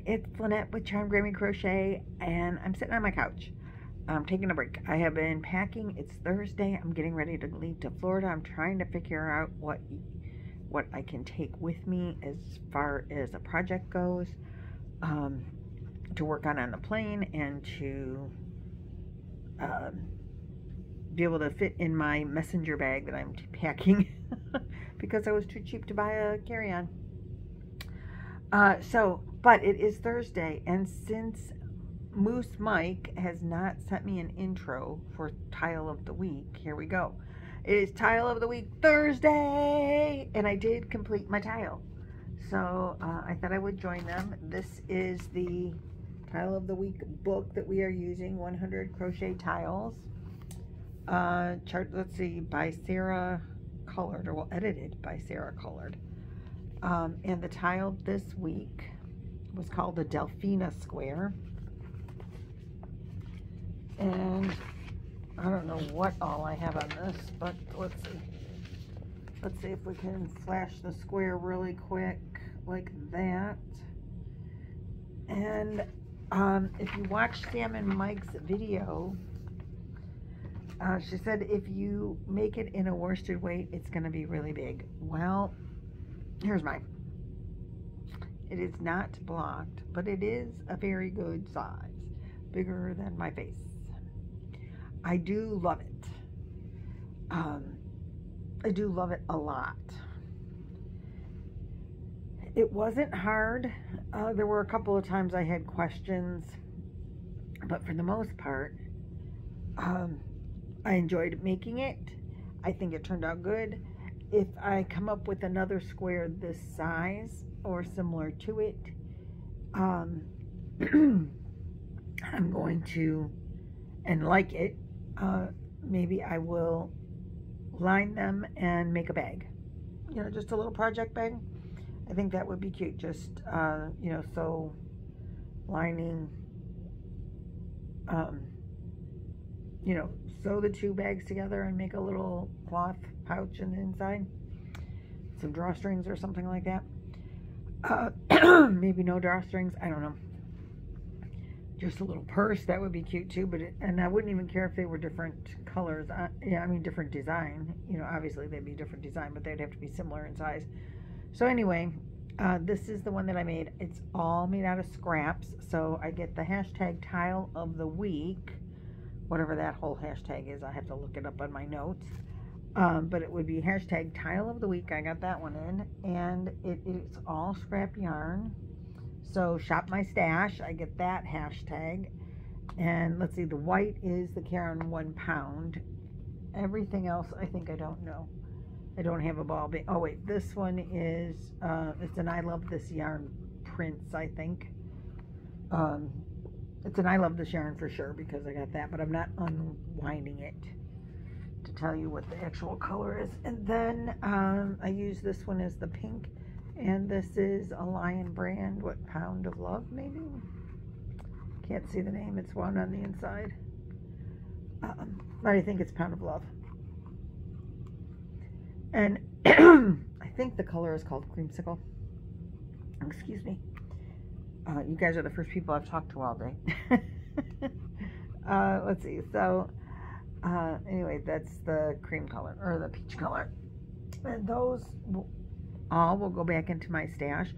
it's Lynette with Charmed Grammy Crochet, and I'm sitting on my couch. I'm taking a break. I have been packing. It's Thursday. I'm getting ready to leave to Florida. I'm trying to figure out what I can take with me as far as a project goes, to work on the plane, and to be able to fit in my messenger bag that I'm packing because I was too cheap to buy a carry-on. But it is Thursday, and since Moose Mike has not sent me an intro for Tile of the Week, here we go. It is Tile of the Week Thursday, and I did complete my tile. So I thought I would join them. This is the Tile of the Week book that we are using, 100 crochet tiles. Let's see, by Sarah Colored, or well, edited by Sarah Colored. And the tile this week was called the Delphina Square. And I don't know what all I have on this, but let's see. Let's see if we can flash the square really quick, like that. And if you watch Sam and Mike's video, she said if you make it in a worsted weight, it's going to be really big. Well, here's mine. It is not blocked, but it is a very good size. Bigger than my face. I do love it. I do love it a lot. It wasn't hard. There were a couple of times I had questions, but for the most part, I enjoyed making it. I think it turned out good. If I come up with another square this size or similar to it, I'm going to, and like it, maybe I will line them and make a bag. You know, just a little project bag. I think that would be cute. Just, you know, so lining, you know, sew the two bags together and make a little cloth pouch in the inside. Some drawstrings or something like that. Maybe no drawstrings. I don't know. Just a little purse, that would be cute too. But and I wouldn't even care if they were different colors. Yeah, I mean different design. You know, obviously they'd be different design, but they'd have to be similar in size. So anyway, this is the one that I made. It's all made out of scraps. So I get the hashtag Tile of the Week, whatever that whole hashtag is. I have to look it up on my notes. But it would be hashtag Tile of the Week. I got that one in, and it's all scrap yarn. So shop my stash. I get that hashtag. And let's see, the white is the Karen 1 pound. Everything else, I think I don't know. I don't have a ball. Oh wait, this one is it's an I Love This Yarn Prince, I think. It's an I Love This Yarn for sure because I got that, but I'm not unwinding it to tell you what the actual color is. And then I use this one as the pink, and this is a Lion brand, what, Pound of Love maybe? Can't see the name, it's one on the inside, but I think it's Pound of Love. And I think the color is called Creamsicle. Excuse me. You guys are the first people I've talked to all day. Let's see, so anyway, that's the cream color, or the peach color. And those all will go back into my stash.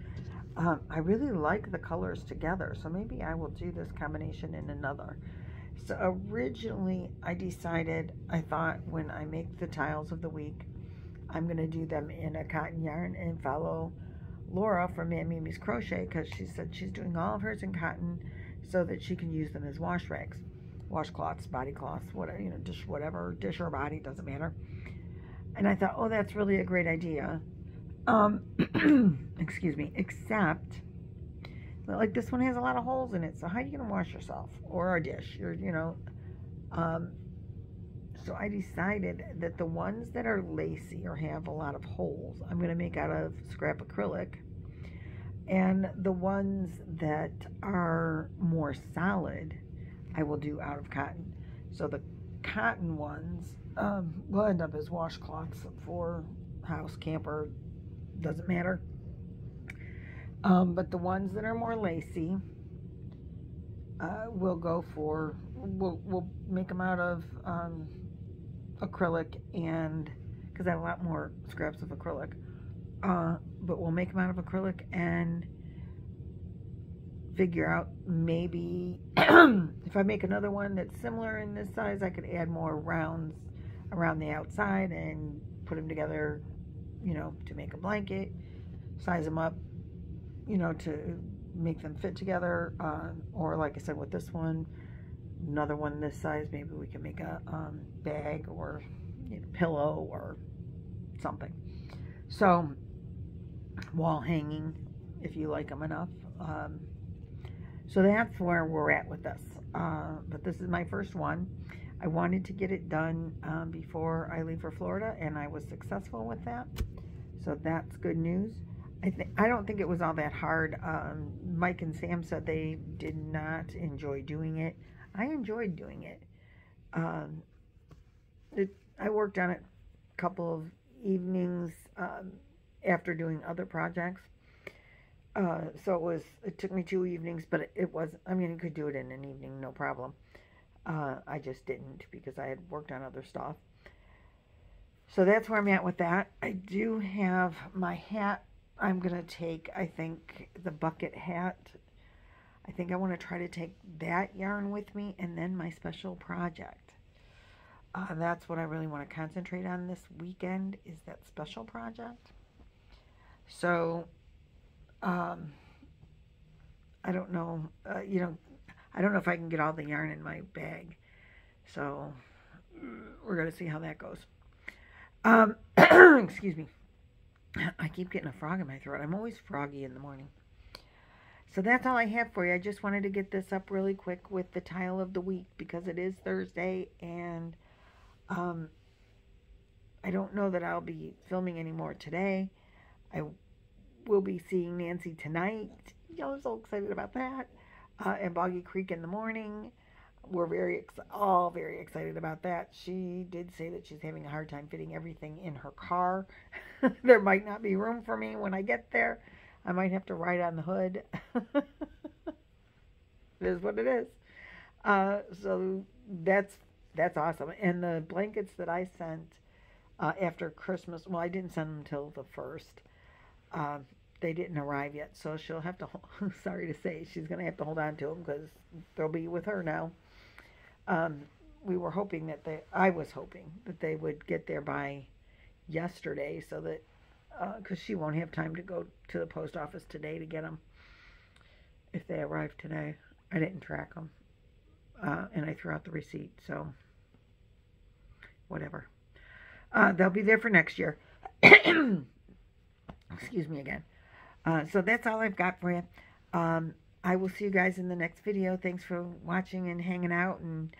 I really like the colors together, so maybe I will do this combination in another. So originally I decided, I thought when I make the tiles of the week, I'm going to do them in a cotton yarn and follow Laura from Mimi's Crochet, because she said she's doing all of hers in cotton so that she can use them as wash rags. Washcloths, body cloths, whatever, you know, dish or body, doesn't matter. And I thought, oh, that's really a great idea. Excuse me, except, like, this one has a lot of holes in it, so how are you going to wash yourself? Or a dish, or, you know. So I decided that the ones that are lacy or have a lot of holes, I'm going to make out of scrap acrylic. And the ones that are more solid, I will do out of cotton. So the cotton ones will end up as washcloths for house, camper, doesn't matter. But the ones that are more lacy, we'll go for, we'll make them out of acrylic, and because I have a lot more scraps of acrylic, but we'll make them out of acrylic and figure out maybe if I make another one that's similar in this size, I could add more rounds around the outside and put them together, you know, to make a blanket, size them up, you know, to make them fit together, or like I said with this one, another one this size, maybe we can make a bag or, you know, pillow or something. So wall hanging if you like them enough. So that's where we're at with this. But this is my first one. I wanted to get it done before I leave for Florida, and I was successful with that. So that's good news. I don't think it was all that hard. Mike and Sam said they did not enjoy doing it. I enjoyed doing it. I worked on it a couple of evenings after doing other projects. So it took me 2 evenings, but it was, I mean, you could do it in an evening, no problem. I just didn't because I had worked on other stuff. So that's where I'm at with that. I do have my hat. I'm going to take, I think, the bucket hat. I think I want to try to take that yarn with me, and then my special project. That's what I really want to concentrate on this weekend, is that special project. So, I don't know, you know, I don't know if I can get all the yarn in my bag. So, we're going to see how that goes. Excuse me. I keep getting a frog in my throat. I'm always froggy in the morning. So that's all I have for you. I just wanted to get this up really quick with the tile of the week because it is Thursday, and I don't know that I'll be filming anymore today. I will be seeing Nancy tonight. Y'all are so excited about that. And Boggy Creek in the morning. We're all very excited about that. She did say that she's having a hard time fitting everything in her car. There might not be room for me when I get there. I might have to ride on the hood. It is what it is. So that's awesome. And the blankets that I sent after Christmas, well, I didn't send them until the 1st. They didn't arrive yet, so she'll have to, sorry to say, she's going to have to hold on to them because they'll be with her now. We were hoping that I was hoping that they would get there by yesterday, so that, because she won't have time to go to the post office today to get them if they arrive today. I didn't track them, and I threw out the receipt, so whatever. They'll be there for next year. Excuse me again. So that's all I've got for you. I will see you guys in the next video. Thanks for watching and hanging out and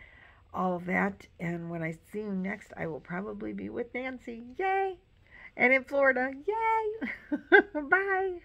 all of that. And when I see you next, I will probably be with Nancy. Yay! And in Florida. Yay! Bye!